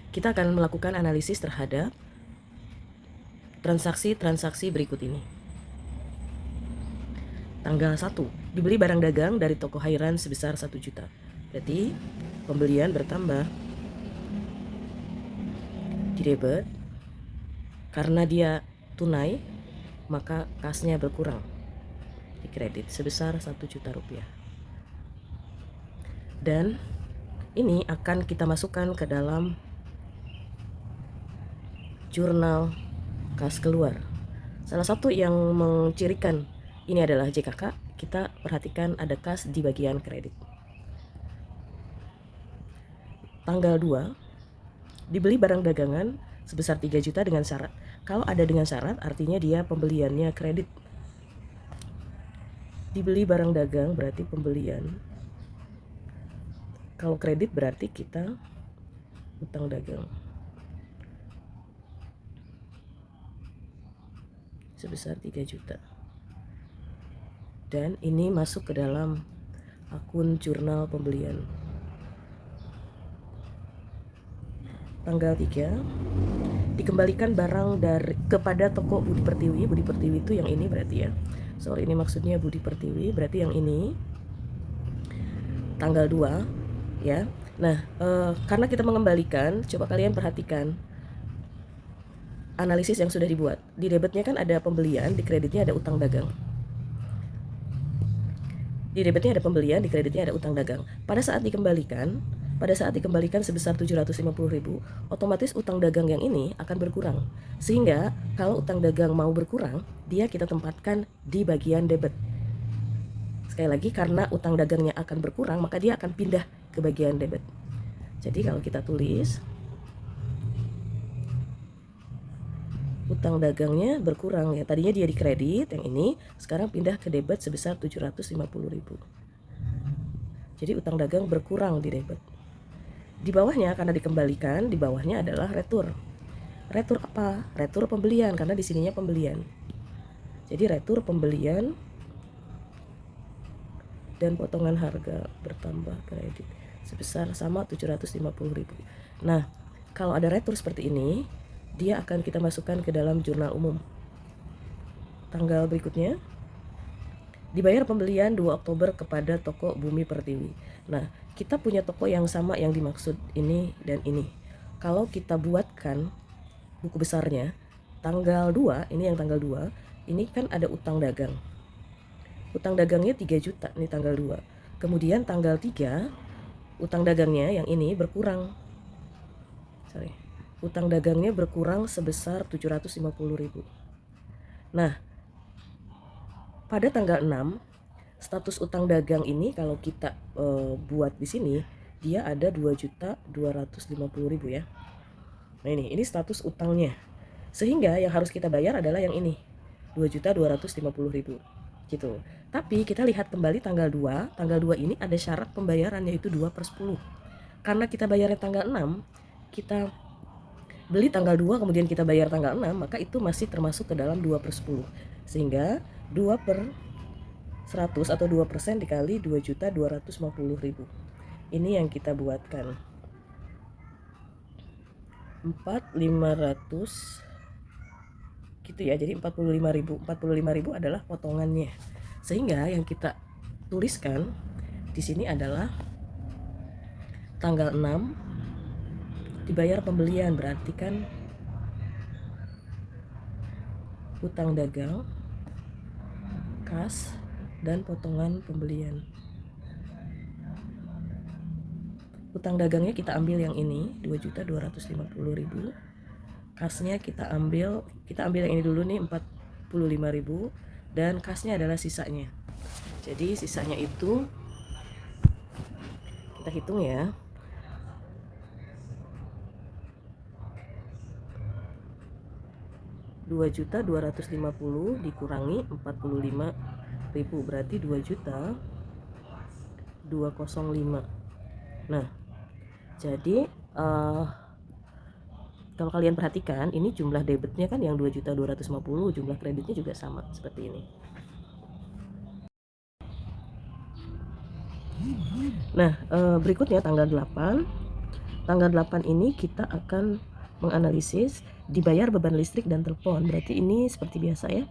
kita akan melakukan analisis terhadap transaksi-transaksi berikut ini. Tanggal 1, dibeli barang dagang dari toko Hairan sebesar 1 juta. Berarti pembelian bertambah di debit. Karena dia tunai, maka kasnya berkurang di kredit sebesar 1 juta rupiah. Dan ini akan kita masukkan ke dalam jurnal kas keluar. Salah satu yang mencirikan ini adalah JKK. Kita perhatikan ada kas di bagian kredit. Tanggal 2, dibeli barang dagangan sebesar 3 juta dengan syarat. Kalau ada dengan syarat artinya dia pembeliannya kredit. Dibeli barang dagang berarti pembelian. Kalau kredit berarti kita utang dagang sebesar 3 juta. Dan ini masuk ke dalam akun jurnal pembelian. Tanggal 3, dikembalikan barang kepada toko Budi Pertiwi. Budi Pertiwi itu yang ini berarti ya. Sorry, ini maksudnya Budi Pertiwi, berarti yang ini. Tanggal 2 ya. Nah, karena kita mengembalikan, coba kalian perhatikan analisis yang sudah dibuat. Di debitnya kan ada pembelian, di kreditnya ada utang dagang. Di debitnya ada pembelian, di kreditnya ada utang dagang. Pada saat dikembalikan sebesar 750.000, otomatis utang dagang yang ini akan berkurang. Sehingga kalau utang dagang mau berkurang, dia kita tempatkan di bagian debit. Sekali lagi, karena utang dagangnya akan berkurang, maka dia akan pindah ke bagian debit. Jadi kalau kita tulis utang dagangnya berkurang ya. Tadinya dia di kredit, yang ini sekarang pindah ke debit sebesar 750.000. Jadi utang dagang berkurang di debit. Di bawahnya karena dikembalikan, di bawahnya adalah retur. Retur apa? Retur pembelian, karena di sininya pembelian. Jadi retur pembelian dan potongan harga bertambah kredit sebesar sama 750.000. Nah, kalau ada retur seperti ini, dia akan kita masukkan ke dalam jurnal umum. Tanggal berikutnya, dibayar pembelian 2 Oktober kepada toko Bumi Pertiwi. Nah, kita punya toko yang sama yang dimaksud ini dan ini. Kalau kita buatkan buku besarnya, tanggal 2, ini yang tanggal 2, ini kan ada utang dagang. Utang dagangnya 3 juta, ini tanggal 2. Kemudian tanggal 3, utang dagangnya yang ini berkurang. Utang dagangnya berkurang sebesar 750.000. Nah, pada tanggal 6, status utang dagang ini kalau kita buat di sini, dia ada 2.250.000 ya. Nah, ini status utangnya. Sehingga yang harus kita bayar adalah yang ini, 2.250.000 gitu. Tapi kita lihat kembali tanggal 2, tanggal 2 ini ada syarat pembayaran yaitu 2/10. Karena kita bayarnya tanggal 6, kita beli tanggal 2 kemudian kita bayar tanggal 6, maka itu masih termasuk ke dalam 2/10. Sehingga 2/100 atau 2% dikali 2.250.000. Ini yang kita buatkan. 4.500 gitu ya. Jadi 45.000. 45.000 adalah potongannya. Sehingga yang kita tuliskan di sini adalah tanggal 6 dibayar pembelian, berarti kan utang dagang, kas, dan potongan pembelian. Utang dagangnya kita ambil yang ini, 2.250.000. Kasnya kita ambil yang ini dulu nih, 45.000, dan kasnya adalah sisanya. Jadi sisanya itu kita hitung ya. 2.250 dikurangi 45.000 berarti 2.205. Nah, jadi kalau kalian perhatikan ini jumlah debitnya kan yang 2.250, jumlah kreditnya juga sama seperti ini. Nah, berikutnya tanggal 8 Tanggal 8 ini kita akan menganalisis dibayar beban listrik dan telepon. Berarti ini seperti biasa ya,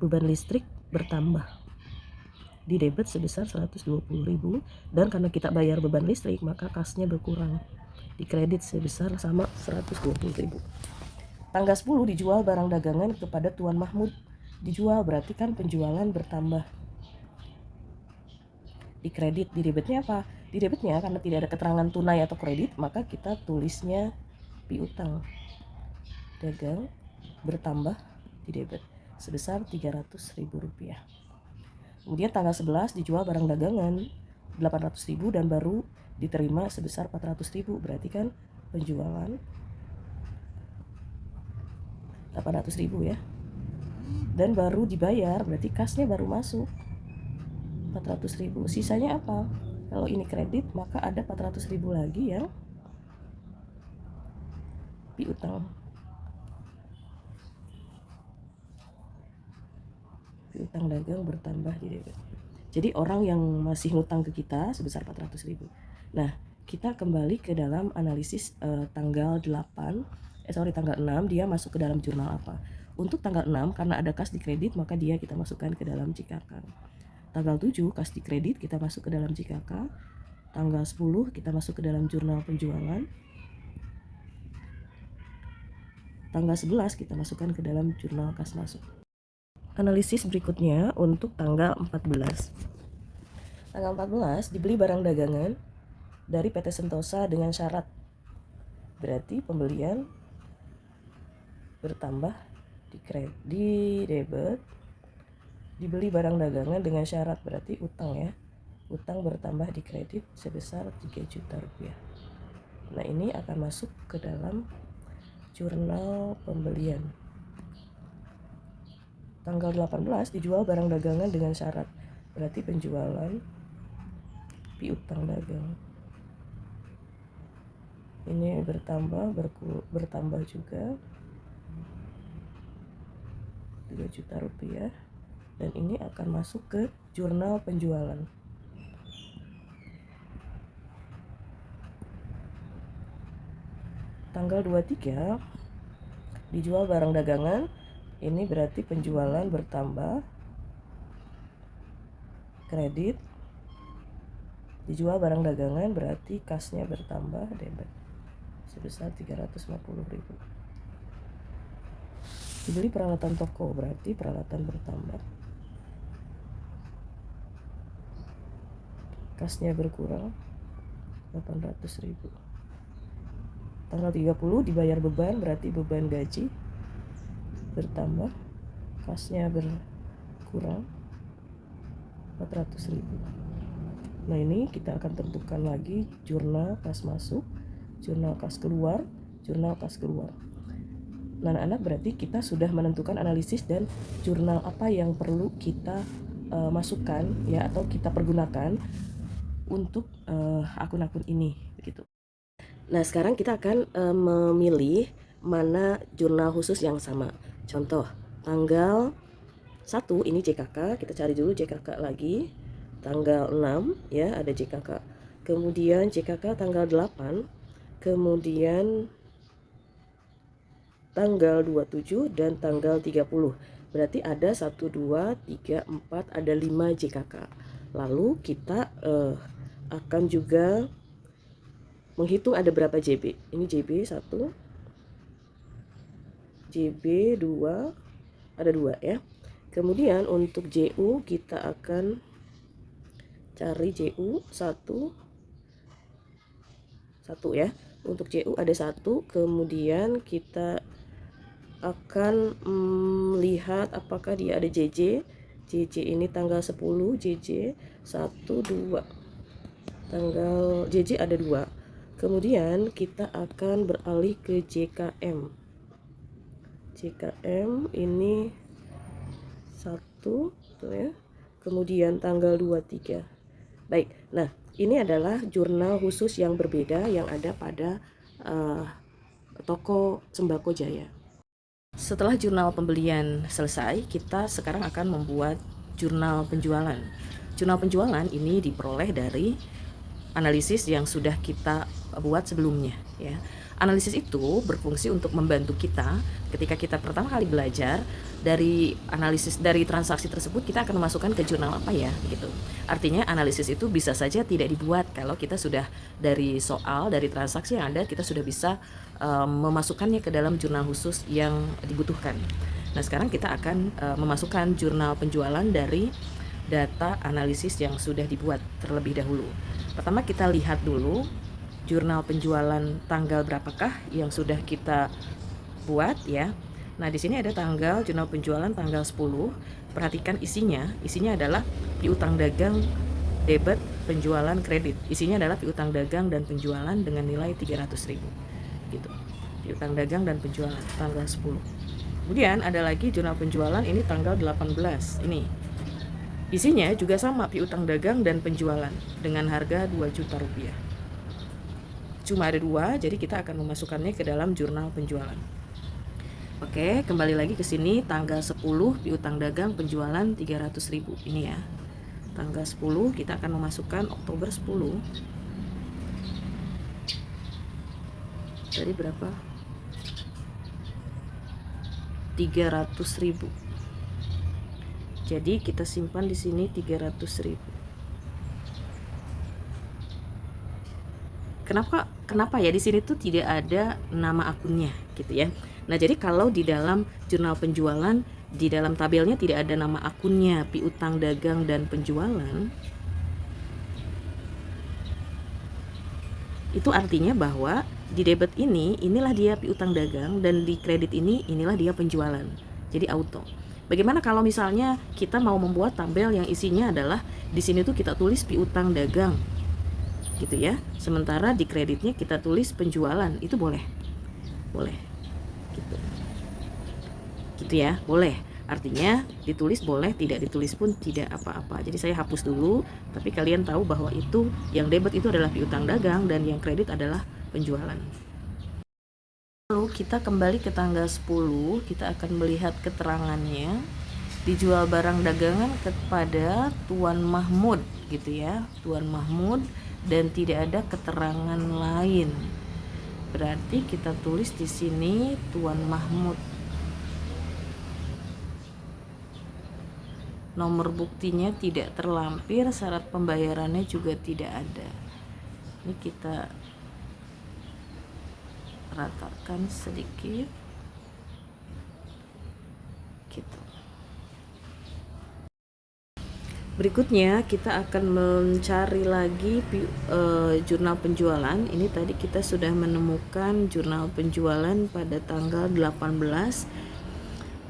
beban listrik bertambah, di debit sebesar 120.000, dan karena kita bayar beban listrik maka kasnya berkurang, di kredit sebesar sama 120.000. Tanggal 10 dijual barang dagangan kepada Tuan Mahmud. Dijual berarti kan penjualan bertambah, di kredit. Di debitnya apa? Di debitnya karena tidak ada keterangan tunai atau kredit, maka kita tulisnya piutang dagang bertambah di debit sebesar 300.000 rupiah. Kemudian tanggal 11 dijual barang dagangan 800.000 dan baru diterima sebesar 400.000, berarti kan penjualan 800.000 ya, dan baru dibayar, berarti kasnya baru masuk 400.000. Sisanya apa? Kalau ini kredit maka ada 400.000 lagi yang piutang. Piutang dagang bertambah di debit. Jadi orang yang masih ngutang ke kita sebesar 400.000. Nah, kita kembali ke dalam analisis tanggal 6 dia masuk ke dalam jurnal apa. Untuk tanggal 6 karena ada kas di kredit maka dia kita masukkan ke dalam JKK. Tanggal 7 kas di kredit kita masuk ke dalam JKK. Tanggal 10 kita masuk ke dalam jurnal penjualan. Tanggal 11 kita masukkan ke dalam jurnal kas masuk. Analisis berikutnya untuk tanggal 14. Tanggal 14 dibeli barang dagangan dari PT Sentosa dengan syarat. Berarti pembelian bertambah di debit. Dibeli barang dagangan dengan syarat berarti utang ya. Utang bertambah di kredit sebesar 3 juta rupiah. Nah, ini akan masuk ke dalam jurnal pembelian. Tanggal 18 dijual barang dagangan dengan syarat. Berarti penjualan piutang dagang. Ini bertambah juga 3 juta rupiah, dan ini akan masuk ke jurnal penjualan. Tanggal 23 dijual barang dagangan, ini berarti penjualan bertambah kredit. Dijual barang dagangan berarti kasnya bertambah debit sebesar 350.000. Dibeli peralatan toko berarti peralatan bertambah, kasnya berkurang 800.000. Tanggal 30 dibayar beban berarti beban gaji bertambah, kasnya berkurang 400.000. Nah, ini kita akan tentukan lagi jurnal kas masuk, jurnal kas keluar, jurnal kas keluar. Nah, anak-anak, berarti kita sudah menentukan analisis dan jurnal apa yang perlu kita masukkan ya, atau kita pergunakan untuk akun-akun ini begitu. Nah, sekarang kita akan memilih mana jurnal khusus yang sama. Contoh, tanggal 1 ini JKK, kita cari dulu JKK lagi. Tanggal 6 ya, ada JKK. Kemudian JKK tanggal 8, kemudian tanggal 27 dan tanggal 30. Berarti ada 1, 2, 3, 4, ada 5 JKK. Lalu kita akan juga menghitung ada berapa JB. Ini JB 1, JB 2, ada 2 ya. Kemudian untuk JU kita akan cari JU 1 ya. Untuk JU ada 1, kemudian kita akan lihat apakah dia ada JJ. JJ ini tanggal 10, JJ 1, 2. Tanggal JJ ada 2. Kemudian kita akan beralih ke JKM. JKM ini 1 tuh ya. Kemudian tanggal 2, 3. Baik. Nah, ini adalah jurnal khusus yang berbeda yang ada pada toko Sembako Jaya. Setelah jurnal pembelian selesai, kita sekarang akan membuat jurnal penjualan. Jurnal penjualan ini diperoleh dari analisis yang sudah kita buat sebelumnya ya. Analisis itu berfungsi untuk membantu kita ketika kita pertama kali belajar dari analisis dari transaksi tersebut, kita akan memasukkan ke jurnal apa ya gitu. Artinya analisis itu bisa saja tidak dibuat kalau kita sudah dari soal, dari transaksi yang ada, kita sudah bisa memasukkannya ke dalam jurnal khusus yang dibutuhkan. Nah, sekarang kita akan memasukkan jurnal penjualan dari data analisis yang sudah dibuat terlebih dahulu. Pertama kita lihat dulu jurnal penjualan tanggal berapakah yang sudah kita buat ya. Nah, di sini ada tanggal jurnal penjualan tanggal 10. Perhatikan isinya adalah piutang dagang, debit, penjualan, kredit. Isinya adalah piutang dagang dan penjualan dengan nilai 300.000 gitu. Piutang dagang dan penjualan tanggal 10. Kemudian ada lagi jurnal penjualan, ini tanggal 18. Ini isinya juga sama, piutang dagang dan penjualan dengan harga 2 juta rupiah. Cuma ada 2, jadi kita akan memasukkannya ke dalam jurnal penjualan. Oke, kembali lagi ke sini, tanggal 10 piutang dagang penjualan 300.000. Ini ya. Tanggal 10 kita akan memasukkan Oktober 10. Jadi berapa? 300.000. Jadi kita simpan di sini 300.000. Kenapa ya di sini tuh tidak ada nama akunnya gitu ya. Nah, jadi kalau di dalam jurnal penjualan, di dalam tabelnya tidak ada nama akunnya piutang dagang dan penjualan, itu artinya bahwa di debit ini inilah dia piutang dagang dan di kredit ini inilah dia penjualan. Jadi auto. Bagaimana kalau misalnya kita mau membuat tabel yang isinya adalah di sini tuh kita tulis piutang dagang gitu ya, sementara di kreditnya kita tulis penjualan, itu boleh gitu ya, boleh. Artinya ditulis boleh, tidak ditulis pun tidak apa-apa. Jadi saya hapus dulu, tapi kalian tahu bahwa itu yang debit itu adalah piutang dagang dan yang kredit adalah penjualan. Lalu kita kembali ke tanggal 10, kita akan melihat keterangannya. Dijual barang dagangan kepada Tuan Mahmud gitu ya, Tuan Mahmud, dan tidak ada keterangan lain. Berarti kita tulis di sini Tuan Mahmud. Nomor buktinya tidak terlampir, syarat pembayarannya juga tidak ada. Ini kita ratakan sedikit gitu. Berikutnya kita akan mencari lagi jurnal penjualan. Ini tadi kita sudah menemukan jurnal penjualan pada tanggal 18.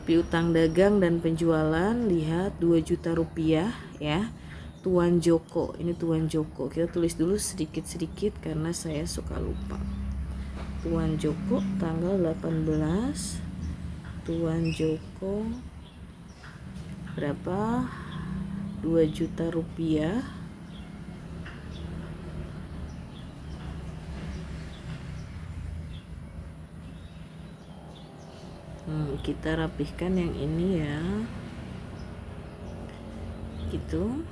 Piutang dagang dan penjualan, lihat 2 juta rupiah ya. Tuan Joko, ini Tuan Joko. Kita tulis dulu sedikit-sedikit karena saya suka lupa. Tuan Joko tanggal 18. Tuan Joko berapa? 2 juta rupiah. Kita rapihkan yang ini ya gitu.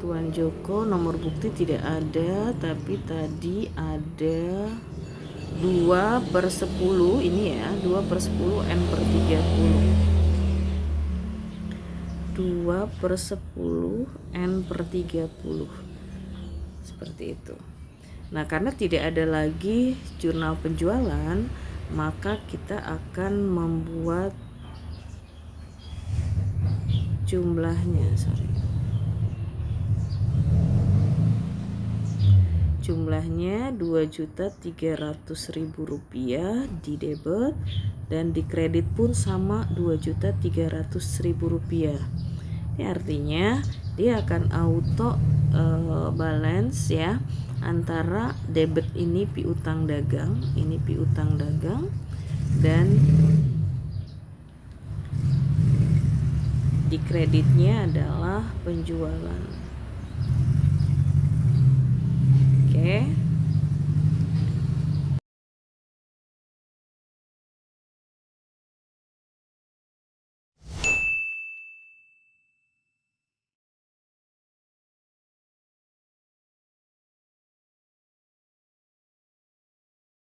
Tuan Joko nomor bukti tidak ada, tapi tadi ada 2/10 ini ya, 2/10 N/30. 2/10 N/30 seperti itu. Nah, karena tidak ada lagi jurnal penjualan, maka kita akan membuat jumlahnya, jumlahnya 2.300.000 rupiah di debit, dan di kredit pun sama 2.300.000 rupiah. Ini artinya dia akan auto balance ya, antara debit ini piutang dagang, ini piutang dagang, dan di kreditnya adalah penjualan. Oke.